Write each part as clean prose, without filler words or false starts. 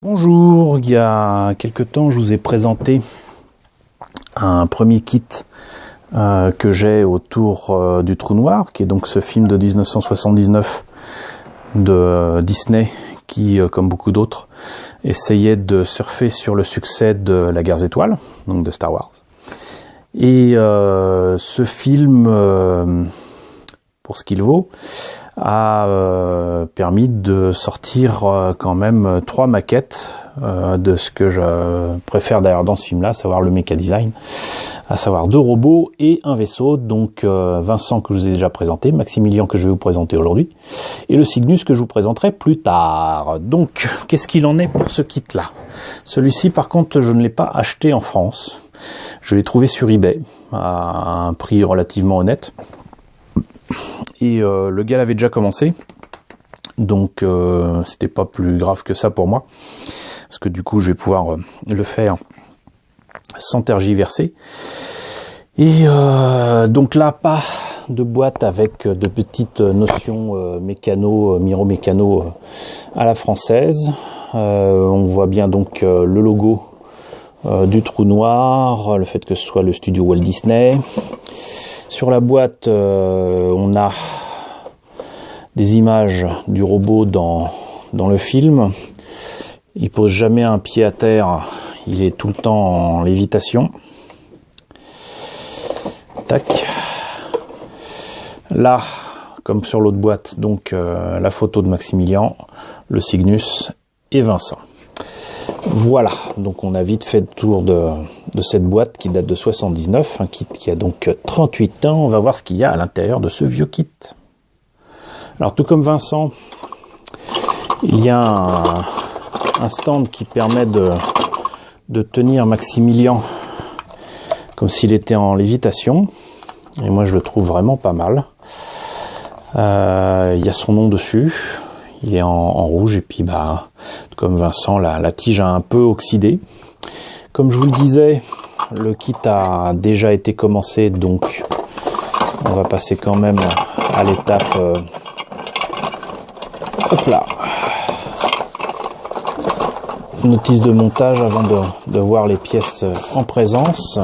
Bonjour, il y a quelque temps je vous ai présenté un premier kit que j'ai autour du Trou Noir, qui est donc ce film de 1979 de Disney qui, comme beaucoup d'autres, essayait de surfer sur le succès de la Guerre des Étoiles, donc de Star Wars. Et ce film, pour ce qu'il vaut, a permis de sortir quand même 3 maquettes de ce que je préfère d'ailleurs dans ce film-là, à savoir le mecha design, à savoir 2 robots et un vaisseau, donc Vincent que je vous ai déjà présenté, Maximilien que je vais vous présenter aujourd'hui, et le Cygnus que je vous présenterai plus tard. Donc, qu'est-ce qu'il en est pour ce kit-là? Celui-ci, par contre, je ne l'ai pas acheté en France. Je l'ai trouvé sur eBay à un prix relativement honnête. Et le gars l'avait déjà commencé, donc c'était pas plus grave que ça pour moi, parce que du coup je vais pouvoir le faire sans tergiverser. Et donc là, pas de boîte avec de petites notions Miro Mécano à la française. On voit bien donc le logo du Trou Noir, le fait que ce soit le studio Walt Disney. Sur la boîte, on a des images du robot dans le film. Il pose jamais un pied à terre, il est tout le temps en lévitation. Tac. Là, comme sur l'autre boîte, donc la photo de Maximilien, le Cygnus et Vincent. Voilà, donc on a vite fait le tour de cette boîte qui date de 79, un kit qui a donc 38 ans. On va voir ce qu'il y a à l'intérieur de ce vieux kit. Alors tout comme Vincent, il y a un stand qui permet de tenir Maximilien comme s'il était en lévitation. Et moi je le trouve vraiment pas mal. Il y a son nom dessus. Il est en rouge et puis comme Vincent, la tige a un peu oxydé. Comme je vous le disais, le kit a déjà été commencé, donc on va passer quand même à l'étape hop là, notice de montage avant de voir les pièces en présence.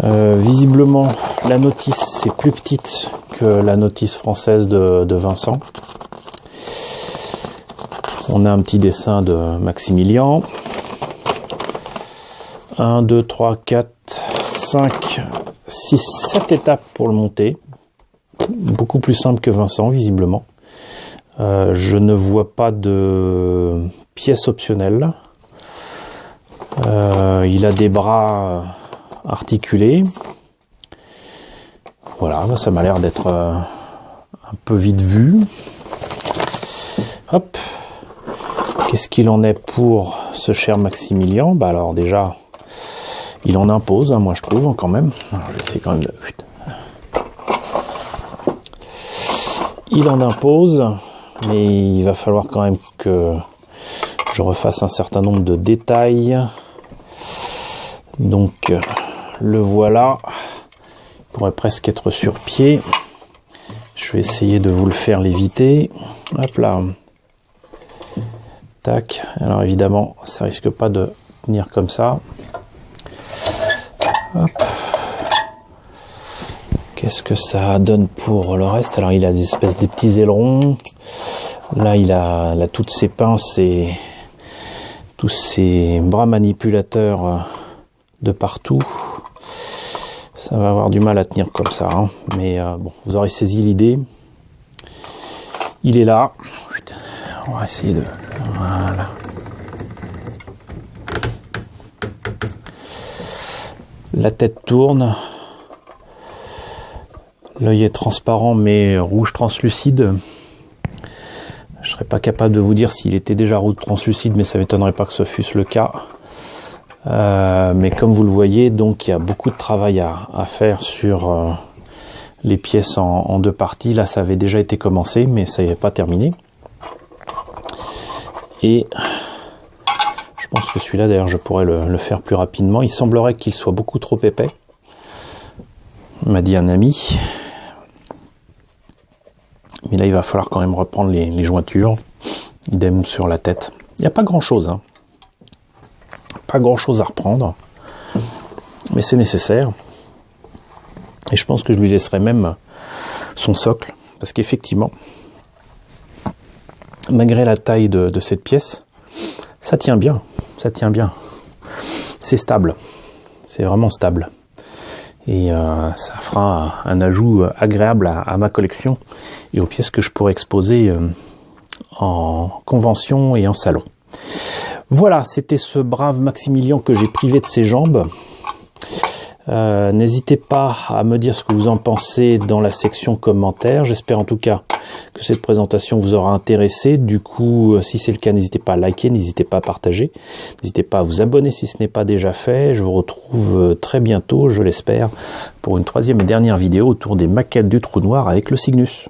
Visiblement, la notice c'est plus petite que la notice française de Vincent. On a un petit dessin de Maximilien. 1, 2, 3, 4, 5, 6, 7 étapes pour le monter. Beaucoup plus simple que Vincent, visiblement. Je ne vois pas de pièces optionnelles. Il a des bras articulés. Voilà, ça m'a l'air d'être un peu vite vu. Hop. Qu'est-ce qu'il en est pour ce cher Maximilien? Alors déjà, il en impose, moi je trouve quand même. Alors, je vais essayer quand même de... Il en impose, mais il va falloir quand même que je refasse un certain nombre de détails. Donc le voilà. Il pourrait presque être sur pied. Je vais essayer de vous le faire léviter. Hop là. Tac. Alors évidemment, ça risque pas de tenir comme ça. Hop. Qu'est-ce que ça donne pour le reste? Alors il a des espèces de petits ailerons. Là il a toutes ses pinces et tous ses bras manipulateurs de partout. Ça va avoir du mal à tenir comme ça, hein. Mais bon, vous aurez saisi l'idée. Il est là. On va essayer de... Voilà. La tête tourne. L'œil est transparent mais rouge translucide. Je serais pas capable de vous dire s'il était déjà rouge translucide, mais ça m'étonnerait pas que ce fût le cas. Mais comme vous le voyez, donc il y a beaucoup de travail à faire sur les pièces en 2 parties. Là, ça avait déjà été commencé, mais ça n'est pas terminé. Et je pense que celui-là, d'ailleurs, je pourrais le faire plus rapidement. Il semblerait qu'il soit beaucoup trop épais, m'a dit un ami. Mais là, il va falloir quand même reprendre les jointures. Idem sur la tête. Il n'y a pas grand-chose, hein. Pas grand-chose à reprendre, mais c'est nécessaire. Et je pense que je lui laisserai même son socle, parce qu'effectivement, malgré la taille de cette pièce, ça tient bien, ça tient bien. C'est stable, c'est vraiment stable. Et ça fera un ajout agréable à ma collection et aux pièces que je pourrais exposer en convention et en salon. Voilà, c'était ce brave Maximilien que j'ai privé de ses jambes. N'hésitez pas à me dire ce que vous en pensez dans la section commentaires. J'espère en tout cas que cette présentation vous aura intéressé. Du coup, si c'est le cas, n'hésitez pas à liker, n'hésitez pas à partager, n'hésitez pas à vous abonner si ce n'est pas déjà fait. Je vous retrouve très bientôt, je l'espère, pour une troisième et dernière vidéo autour des maquettes du trou noir avec le Cygnus.